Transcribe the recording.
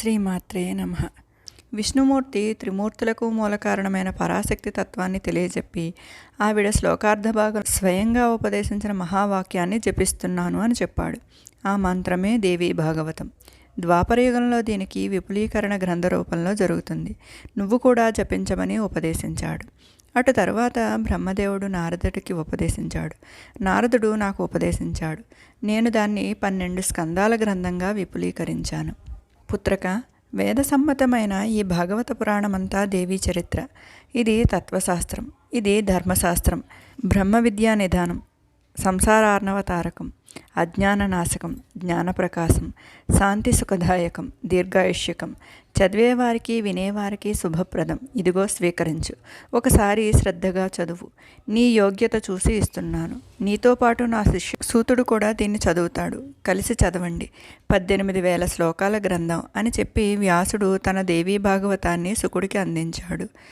శ్రీమాత్రే నమః. విష్ణుమూర్తి త్రిమూర్తులకు మూల కారణమైన పరాశక్తి తత్వాన్ని తెలియజెప్పి ఆవిడ శ్లోకార్ధ భాగం స్వయంగా ఉపదేశించిన మహావాక్యాన్ని జపిస్తున్నాను అని చెప్పాడు. ఆ మంత్రమే దేవీ భాగవతం. ద్వాపరయుగంలో దీనికి విపులీకరణ గ్రంథ రూపంలో జరుగుతుంది. నువ్వు కూడా జపించమని ఉపదేశించాడు. అటు తరువాత బ్రహ్మదేవుడు నారదుడికి ఉపదేశించాడు. నారదుడు నాకు ఉపదేశించాడు. నేను దాన్ని 12 స్కందాల గ్రంథంగా విపులీకరించాను. పుత్రక, వేదసమ్మతమైన ఈ భాగవత పురాణమంతా దేవీ చరిత్ర. ఇది తత్వశాస్త్రం, ఇది ధర్మశాస్త్రం, బ్రహ్మ విద్యా నిధానం, సంసారార్ణవతారకం, అజ్ఞాననాశకం, జ్ఞానప్రకాశం, శాంతి సుఖదాయకం, దీర్ఘాయుష్యకం, చదివేవారికి వినేవారికి శుభప్రదం. ఇదిగో స్వీకరించు. ఒకసారి శ్రద్ధగా చదువు. నీ యోగ్యత చూసి ఇస్తున్నాను. నీతో పాటు నా సూతుడు కూడా దీన్ని చదువుతాడు. కలిసి చదవండి. 18,000 శ్లోకాల గ్రంథం అని చెప్పి వ్యాసుడు తన దేవీ భాగవతాన్ని శుకుడికి అందించాడు.